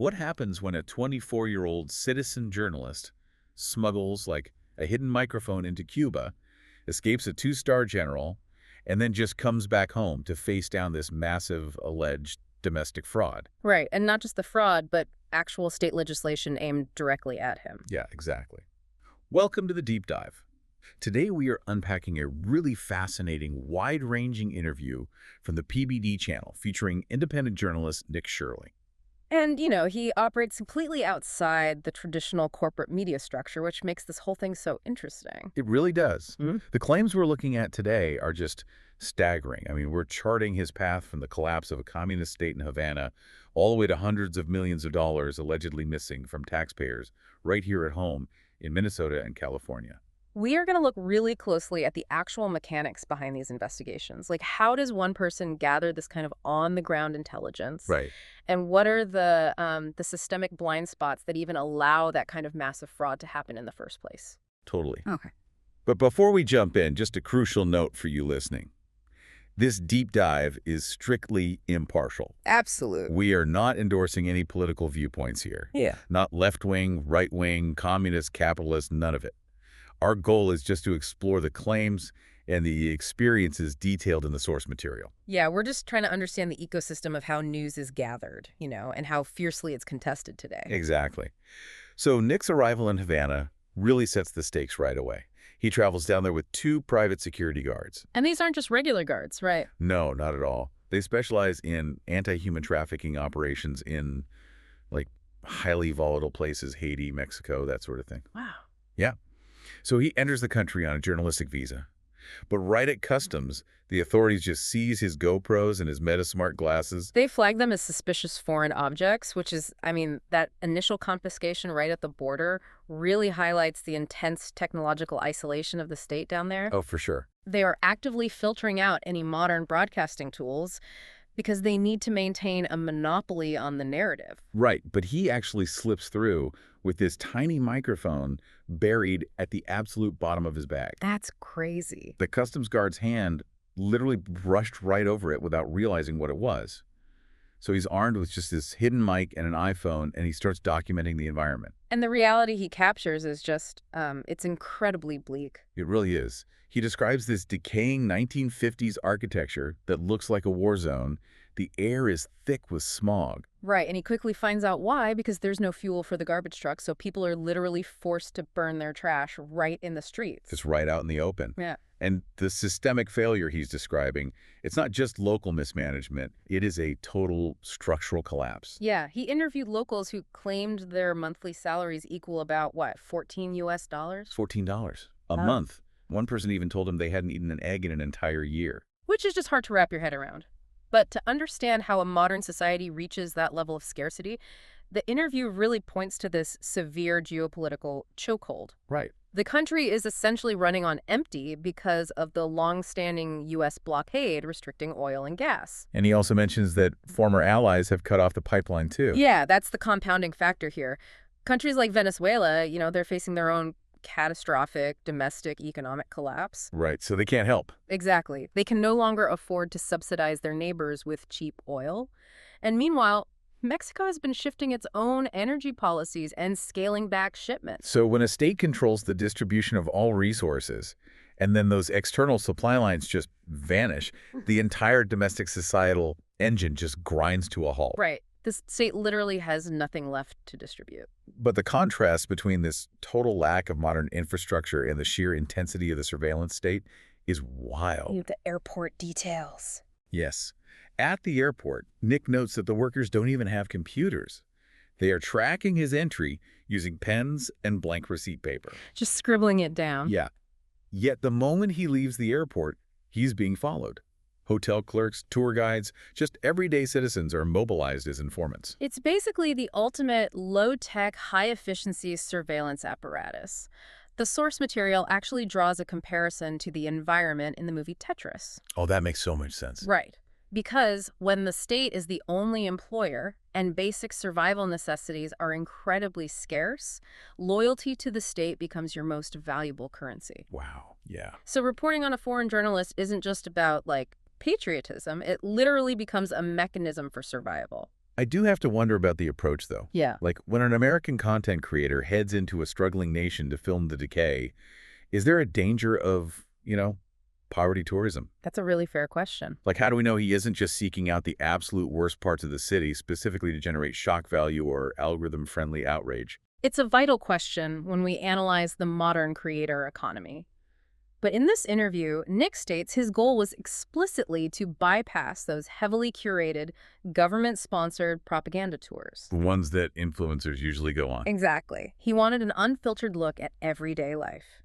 What happens when a 24-year-old citizen journalist smuggles, like, a hidden microphone into Cuba, escapes a two-star general, and then just comes back home to face down this massive alleged domestic fraud? Right, and not just the fraud, but actual state legislation aimed directly at him. Yeah, exactly. Welcome to the Deep Dive. Today we are unpacking a really fascinating, wide-ranging interview from the PBD channel featuring independent journalist Nick Shirley. And, he operates completely outside the traditional corporate media structure, which makes this whole thing so interesting. It really does. Hmm? The claims we're looking at today are just staggering. I mean, we're charting his path from the collapse of a communist state in Havana all the way to hundreds of millions of dollars allegedly missing from taxpayers right here at home in Minnesota and California. We are going to look really closely at the actual mechanics behind these investigations. Like, how does one person gather this kind of on-the-ground intelligence? Right. And what are the systemic blind spots that even allow that kind of massive fraud to happen in the first place? Totally. Okay. But before we jump in, just a crucial note for you listening. This deep dive is strictly impartial. Absolutely. We are not endorsing any political viewpoints here. Yeah. Not left-wing, right-wing, communist, capitalist, none of it. Our goal is just to explore the claims and the experiences detailed in the source material. Yeah, we're just trying to understand the ecosystem of how news is gathered, and how fiercely it's contested today. Exactly. So Nick's arrival in Havana really sets the stakes right away. He travels down there with two private security guards. And these aren't just regular guards, right? No, not at all. They specialize in anti-human trafficking operations in, like, highly volatile places, Haiti, Mexico, that sort of thing. Wow. Yeah. So he enters the country on a journalistic visa. But right at customs, the authorities just seize his GoPros and his Metasmart glasses. They flag them as suspicious foreign objects, which is, that initial confiscation right at the border really highlights the intense technological isolation of the state down there. Oh, for sure. They are actively filtering out any modern broadcasting tools because they need to maintain a monopoly on the narrative. Right, but he actually slips through with this tiny microphone buried at the absolute bottom of his bag. That's crazy. The customs guard's hand literally brushed right over it without realizing what it was. So he's armed with just this hidden mic and an iPhone, and he starts documenting the environment. And the reality he captures is just, it's incredibly bleak. It really is. He describes this decaying 1950s architecture that looks like a war zone. The air is thick with smog. Right, and he quickly finds out why, because there's no fuel for the garbage truck, so people are literally forced to burn their trash right in the streets. It's right out in the open. Yeah. And the systemic failure he's describing, it's not just local mismanagement. It is a total structural collapse. Yeah, he interviewed locals who claimed their monthly salaries equal about, what, $14 US? $14 a month. One person even told him they hadn't eaten an egg in an entire year. Which is just hard to wrap your head around. But to understand how a modern society reaches that level of scarcity, the interview really points to this severe geopolitical chokehold. Right. The country is essentially running on empty because of the long-standing U.S. blockade restricting oil and gas. And he also mentions that former allies have cut off the pipeline, too. Yeah, that's the compounding factor here. Countries like Venezuela, they're facing their own catastrophic domestic economic collapse. Right, so they can't help. Exactly. They can no longer afford to subsidize their neighbors with cheap oil. And meanwhile, Mexico has been shifting its own energy policies and scaling back shipments. So when a state controls the distribution of all resources, and then those external supply lines just vanish, the entire domestic societal engine just grinds to a halt. Right. The state literally has nothing left to distribute. But the contrast between this total lack of modern infrastructure and the sheer intensity of the surveillance state is wild. The airport details. Yes. At the airport, Nick notes that the workers don't even have computers. They are tracking his entry using pens and blank receipt paper. Just scribbling it down. Yeah. Yet the moment he leaves the airport, he's being followed. Hotel clerks, tour guides, just everyday citizens are mobilized as informants. It's basically the ultimate low-tech, high-efficiency surveillance apparatus. The source material actually draws a comparison to the environment in the movie Tetris. Oh, that makes so much sense. Right. Because when the state is the only employer and basic survival necessities are incredibly scarce, loyalty to the state becomes your most valuable currency. Wow. Yeah. So reporting on a foreign journalist isn't just about, patriotism. It literally becomes a mechanism for survival. I do have to wonder about the approach, though. Yeah. Like, when an American content creator heads into a struggling nation to film the decay, is there a danger of, poverty tourism? That's a really fair question. Like, how do we know he isn't just seeking out the absolute worst parts of the city specifically to generate shock value or algorithm-friendly outrage? It's a vital question when we analyze the modern creator economy. But in this interview, Nick states his goal was explicitly to bypass those heavily curated, government-sponsored propaganda tours. The ones that influencers usually go on. Exactly. He wanted an unfiltered look at everyday life.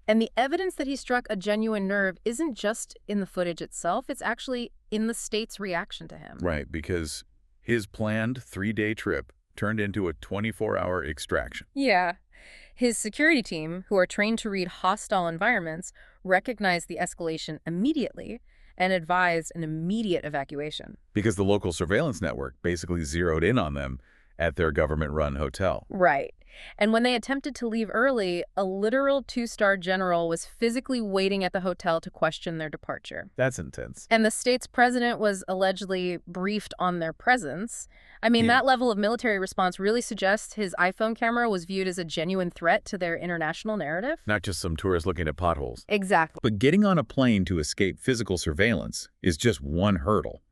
And the evidence that he struck a genuine nerve isn't just in the footage itself, it's actually in the state's reaction to him. Right, because his planned 3-day trip turned into a 24-hour extraction. Yeah. His security team, who are trained to read hostile environments, recognized the escalation immediately and advised an immediate evacuation. Because the local surveillance network basically zeroed in on them at their government-run hotel. Right. And when they attempted to leave early, a literal 2-star general was physically waiting at the hotel to question their departure. That's intense. And the state's president was allegedly briefed on their presence. I mean, Yeah. that level of military response really suggests his iPhone camera was viewed as a genuine threat to their international narrative. Not just some tourists looking at potholes. Exactly. But getting on a plane to escape physical surveillance is just one hurdle.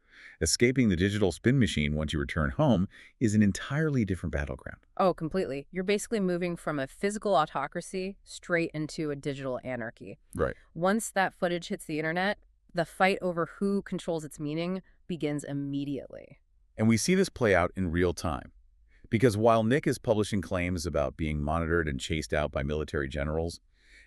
Escaping the digital spin machine once you return home is an entirely different battleground. Oh, completely. You're basically moving from a physical autocracy straight into a digital anarchy. Right. Once that footage hits the internet, the fight over who controls its meaning begins immediately. And we see this play out in real time. Because while Nick is publishing claims about being monitored and chased out by military generals,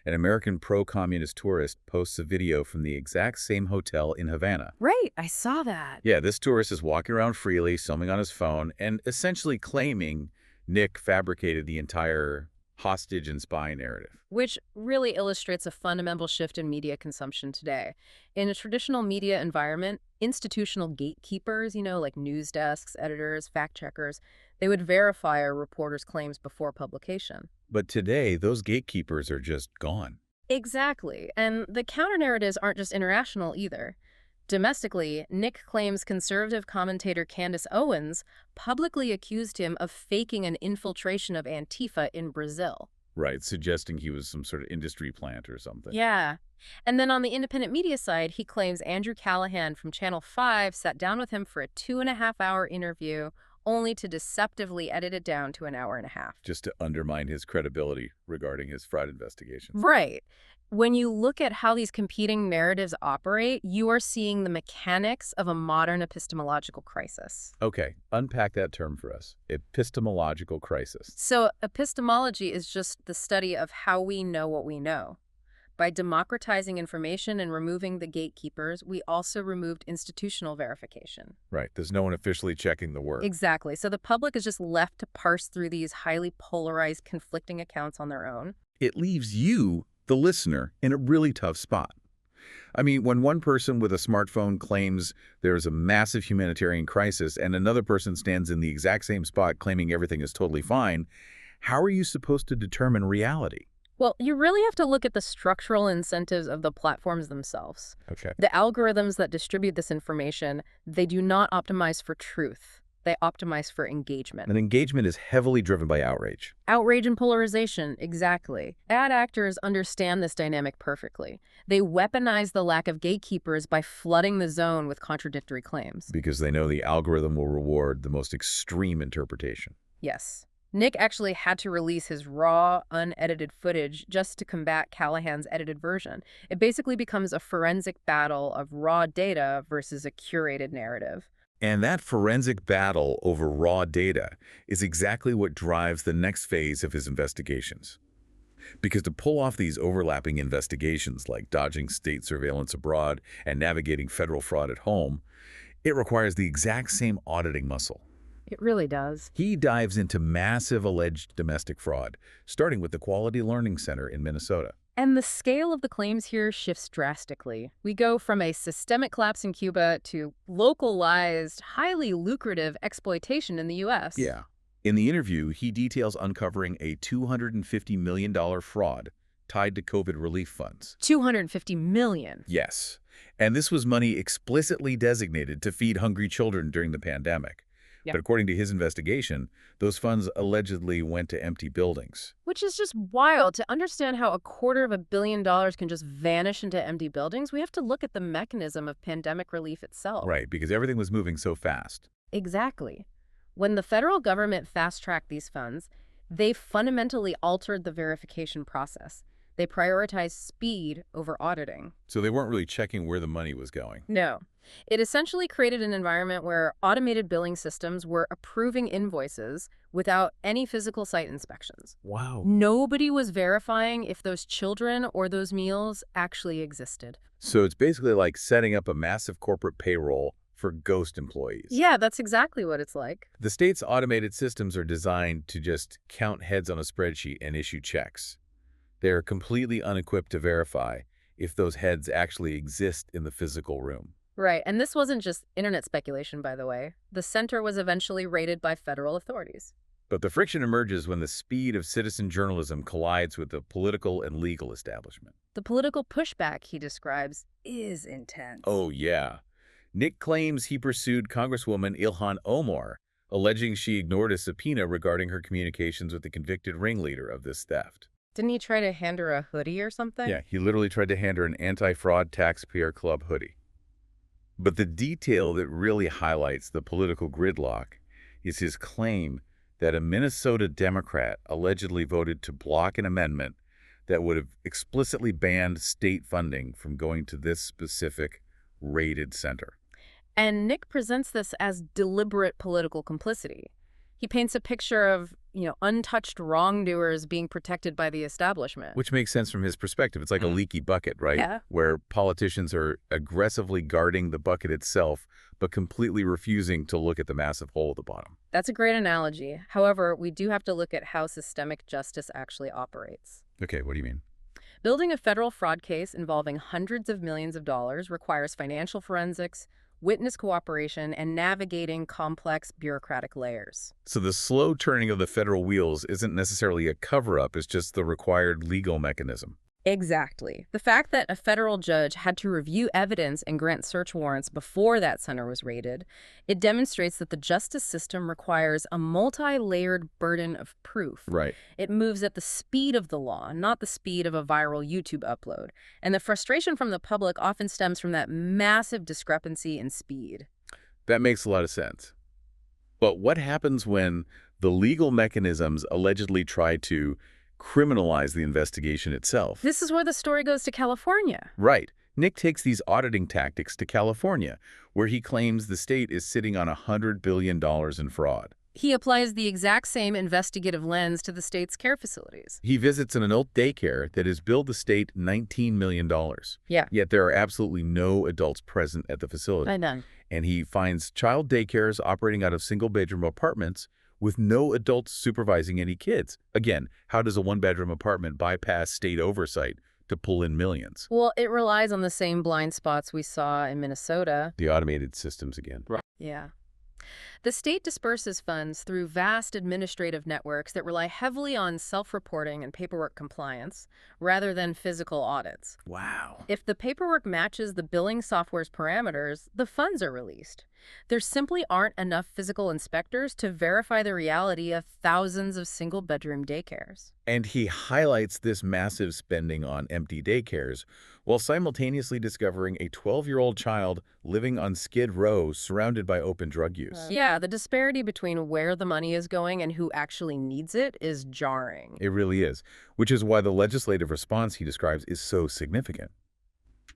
an American pro-communist tourist posts a video from the exact same hotel in Havana. Right, I saw that. Yeah, this tourist is walking around freely, filming on his phone, and essentially claiming Nick fabricated the entire hostage and spy narrative. Which really illustrates a fundamental shift in media consumption today. In a traditional media environment, institutional gatekeepers, like news desks, editors, fact-checkers, they would verify a reporter's claims before publication. But today, those gatekeepers are just gone. Exactly. And the counter-narratives aren't just international either. Domestically, Nick claims conservative commentator Candace Owens publicly accused him of faking an infiltration of Antifa in Brazil. Right, suggesting he was some sort of industry plant or something. Yeah. And then on the independent media side, he claims Andrew Callahan from Channel 5 sat down with him for a 2.5-hour interview, only to deceptively edit it down to an hour and a half. Just to undermine his credibility regarding his fraud investigations. Right. When you look at how these competing narratives operate, you are seeing the mechanics of a modern epistemological crisis. Okay, unpack that term for us. Epistemological crisis. So epistemology is just the study of how we know what we know. By democratizing information and removing the gatekeepers, we also removed institutional verification. Right, there's no one officially checking the work. Exactly. So the public is just left to parse through these highly polarized, conflicting accounts on their own. It leaves you, the listener, in a really tough spot. I mean, when one person with a smartphone claims there's a massive humanitarian crisis and another person stands in the exact same spot claiming everything is totally fine, how are you supposed to determine reality? Well, you really have to look at the structural incentives of the platforms themselves. Okay. The algorithms that distribute this information, they do not optimize for truth. They optimize for engagement. And engagement is heavily driven by outrage. Outrage and polarization, exactly. Ad actors understand this dynamic perfectly. They weaponize the lack of gatekeepers by flooding the zone with contradictory claims. Because they know the algorithm will reward the most extreme interpretation. Yes. Nick actually had to release his raw, unedited footage just to combat Callahan's edited version. It basically becomes a forensic battle of raw data versus a curated narrative. And that forensic battle over raw data is exactly what drives the next phase of his investigations. Because to pull off these overlapping investigations, like dodging state surveillance abroad and navigating federal fraud at home, it requires the exact same auditing muscle. It really does. He dives into massive alleged domestic fraud, starting with the Quality Learning Center in Minnesota. And the scale of the claims here shifts drastically. We go from a systemic collapse in Cuba to localized, highly lucrative exploitation in the U.S. Yeah. In the interview, he details uncovering a $250 million fraud tied to COVID relief funds. $250 million. Yes. And this was money explicitly designated to feed hungry children during the pandemic, Yeah. But according to his investigation, those funds allegedly went to empty buildings. Which is just wild. To understand how $250 million can just vanish into empty buildings, we have to look at the mechanism of pandemic relief itself. Right, because everything was moving so fast. Exactly. When the federal government fast-tracked these funds, they fundamentally altered the verification process. They prioritized speed over auditing. So they weren't really checking where the money was going. No. It essentially created an environment where automated billing systems were approving invoices without any physical site inspections. Wow. Nobody was verifying if those children or those meals actually existed. So it's basically like setting up a massive corporate payroll for ghost employees. Yeah, that's exactly what it's like. The state's automated systems are designed to just count heads on a spreadsheet and issue checks. They're completely unequipped to verify if those heads actually exist in the physical room. Right, and this wasn't just internet speculation, by the way. The center was eventually raided by federal authorities. But the friction emerges when the speed of citizen journalism collides with the political and legal establishment. The political pushback he describes is intense. Oh, yeah. Nick claims he pursued Congresswoman Ilhan Omar, alleging she ignored a subpoena regarding her communications with the convicted ringleader of this theft. Didn't he try to hand her a hoodie or something? Yeah, he literally tried to hand her an anti-fraud taxpayer club hoodie. But the detail that really highlights the political gridlock is his claim that a Minnesota Democrat allegedly voted to block an amendment that would have explicitly banned state funding from going to this specific raided center. And Nick presents this as deliberate political complicity. He paints a picture of, untouched wrongdoers being protected by the establishment. Which makes sense from his perspective. It's like a leaky bucket, right? Yeah. Where politicians are aggressively guarding the bucket itself, but completely refusing to look at the massive hole at the bottom. That's a great analogy. However, we do have to look at how systemic justice actually operates. Okay, what do you mean? Building a federal fraud case involving hundreds of millions of dollars requires financial forensics, witness cooperation, and navigating complex bureaucratic layers. So the slow turning of the federal wheels isn't necessarily a cover-up, it's just the required legal mechanism. Exactly. The fact that a federal judge had to review evidence and grant search warrants before that center was raided, it demonstrates that the justice system requires a multi-layered burden of proof. Right. It moves at the speed of the law, not the speed of a viral YouTube upload. And the frustration from the public often stems from that massive discrepancy in speed. That makes a lot of sense. But what happens when the legal mechanisms allegedly try to criminalize the investigation itself? This is where the story goes to California. Right. Nick takes these auditing tactics to California, where he claims the state is sitting on $100 billion in fraud. He applies the exact same investigative lens to the state's care facilities. He visits an adult daycare that has billed the state $19 million. Yeah. Yet there are absolutely no adults present at the facility. I know. And he finds child daycares operating out of single-bedroom apartments with no adults supervising any kids. Again, how does a one-bedroom apartment bypass state oversight to pull in millions? Well, it relies on the same blind spots we saw in Minnesota. The automated systems again. Right. Yeah. The state disperses funds through vast administrative networks that rely heavily on self-reporting and paperwork compliance rather than physical audits. Wow. If the paperwork matches the billing software's parameters, the funds are released. There simply aren't enough physical inspectors to verify the reality of thousands of single-bedroom daycares. And he highlights this massive spending on empty daycares while simultaneously discovering a 12-year-old child living on Skid Row surrounded by open drug use. Yeah, the disparity between where the money is going and who actually needs it is jarring. It really is, which is why the legislative response he describes is so significant.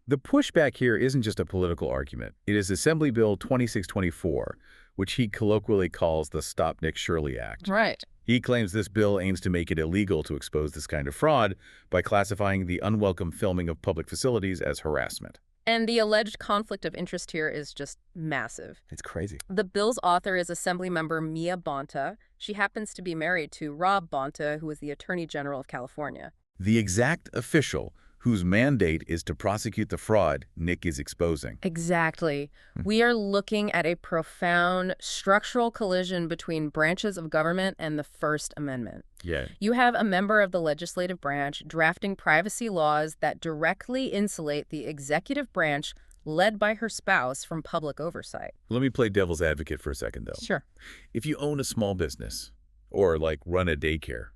The pushback here isn't just a political argument. It is Assembly Bill 2624, which he colloquially calls the Stop Nick Shirley Act. Right. He claims this bill aims to make it illegal to expose this kind of fraud by classifying the unwelcome filming of public facilities as harassment. And the alleged conflict of interest here is just massive. It's crazy. The bill's author is Assemblymember Mia Bonta. She happens to be married to Rob Bonta, who is the Attorney General of California. The exact official whose mandate is to prosecute the fraud Nick is exposing. Exactly. We are looking at a profound structural collision between branches of government and the First Amendment. Yeah. You have a member of the legislative branch drafting privacy laws that directly insulate the executive branch led by her spouse from public oversight. Let me play devil's advocate for a second, though. Sure. If you own a small business, or like run a daycare,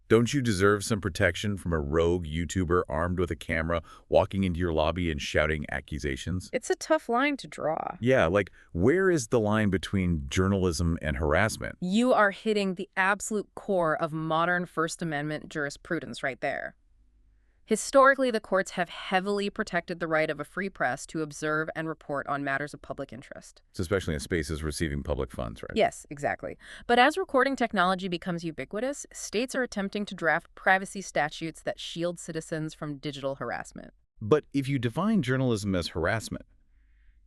don't you deserve some protection from a rogue YouTuber armed with a camera walking into your lobby and shouting accusations? It's a tough line to draw. Yeah, like where is the line between journalism and harassment? You are hitting the absolute core of modern First Amendment jurisprudence right there. Historically, the courts have heavily protected the right of a free press to observe and report on matters of public interest. Especially in spaces receiving public funds, right? Yes, exactly. But as recording technology becomes ubiquitous, states are attempting to draft privacy statutes that shield citizens from digital harassment. But if you define journalism as harassment,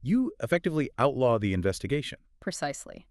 you effectively outlaw the investigation. Precisely.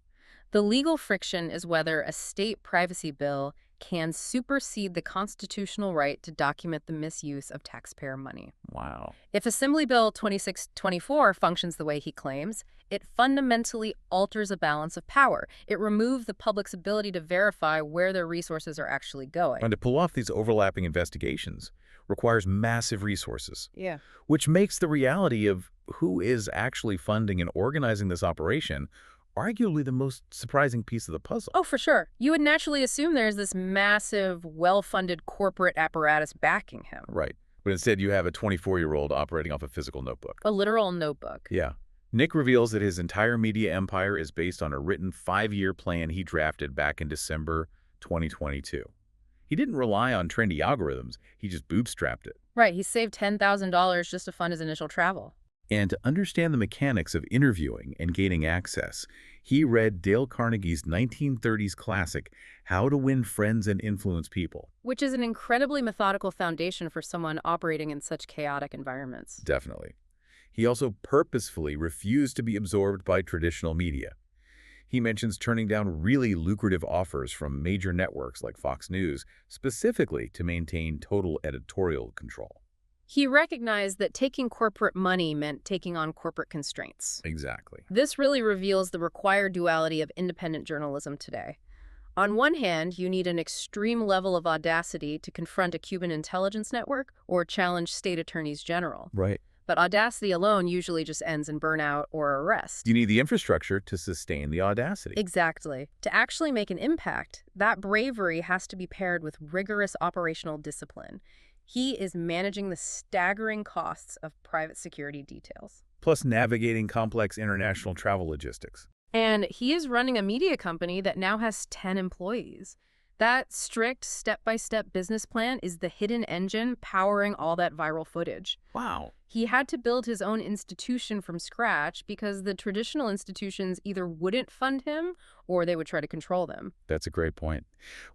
The legal friction is whether a state privacy bill can supersede the constitutional right to document the misuse of taxpayer money. Wow. If Assembly Bill 2624 functions the way he claims, it fundamentally alters a balance of power. It removes the public's ability to verify where their resources are actually going. And to pull off these overlapping investigations requires massive resources. Yeah. Which makes the reality of who is actually funding and organizing this operation arguably the most surprising piece of the puzzle. Oh, for sure. You would naturally assume there's this massive, well-funded corporate apparatus backing him. Right. But instead you have a 24-year-old operating off a physical notebook. A literal notebook. Yeah. Nick reveals that his entire media empire is based on a written 5-year plan he drafted back in December 2022. He didn't rely on trendy algorithms. He just bootstrapped it. Right. He saved $10,000 just to fund his initial travel. And to understand the mechanics of interviewing and gaining access, he read Dale Carnegie's 1930s classic, How to Win Friends and Influence People. Which is an incredibly methodical foundation for someone operating in such chaotic environments. Definitely. He also purposefully refused to be absorbed by traditional media. He mentions turning down really lucrative offers from major networks like Fox News, specifically to maintain total editorial control. He recognized that taking corporate money meant taking on corporate constraints. Exactly. This really reveals the required duality of independent journalism today. On one hand, you need an extreme level of audacity to confront a Cuban intelligence network or challenge state attorneys general. Right. But audacity alone usually just ends in burnout or arrest. You need the infrastructure to sustain the audacity. Exactly. To actually make an impact, that bravery has to be paired with rigorous operational discipline. He is managing the staggering costs of private security details. Plus navigating complex international travel logistics. And he is running a media company that now has 10 employees. That strict step-by-step business plan is the hidden engine powering all that viral footage. Wow. He had to build his own institution from scratch because the traditional institutions either wouldn't fund him or they would try to control them. That's a great point.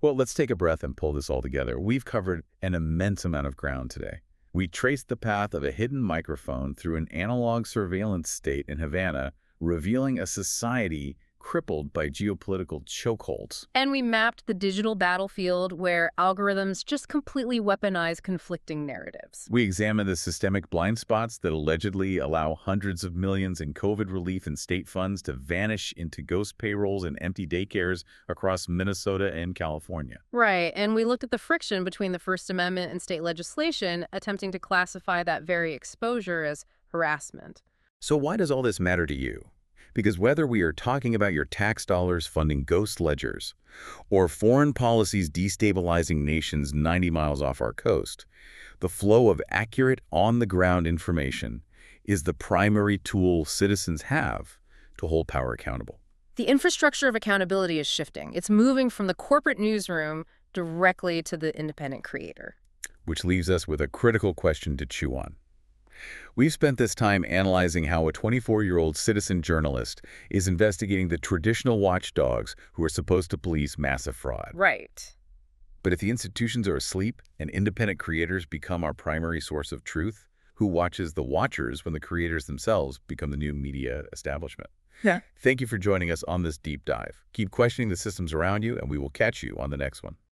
Well, let's take a breath and pull this all together. We've covered an immense amount of ground today. We traced the path of a hidden microphone through an analog surveillance state in Havana, revealing a society crippled by geopolitical chokeholds. And we mapped the digital battlefield where algorithms just completely weaponize conflicting narratives. We examined the systemic blind spots that allegedly allow hundreds of millions in COVID relief and state funds to vanish into ghost payrolls and empty daycares across Minnesota and California. Right, and we looked at the friction between the First Amendment and state legislation, attempting to classify that very exposure as harassment. So why does all this matter to you? Because whether we are talking about your tax dollars funding ghost ledgers or foreign policies destabilizing nations 90 miles off our coast, the flow of accurate, on-the-ground information is the primary tool citizens have to hold power accountable. The infrastructure of accountability is shifting. It's moving from the corporate newsroom directly to the independent creator. Which leaves us with a critical question to chew on. We've spent this time analyzing how a 24-year-old citizen journalist is investigating the traditional watchdogs who are supposed to police massive fraud. Right. But if the institutions are asleep and independent creators become our primary source of truth, who watches the watchers when the creators themselves become the new media establishment? Yeah. Thank you for joining us on this deep dive. Keep questioning the systems around you, and we will catch you on the next one.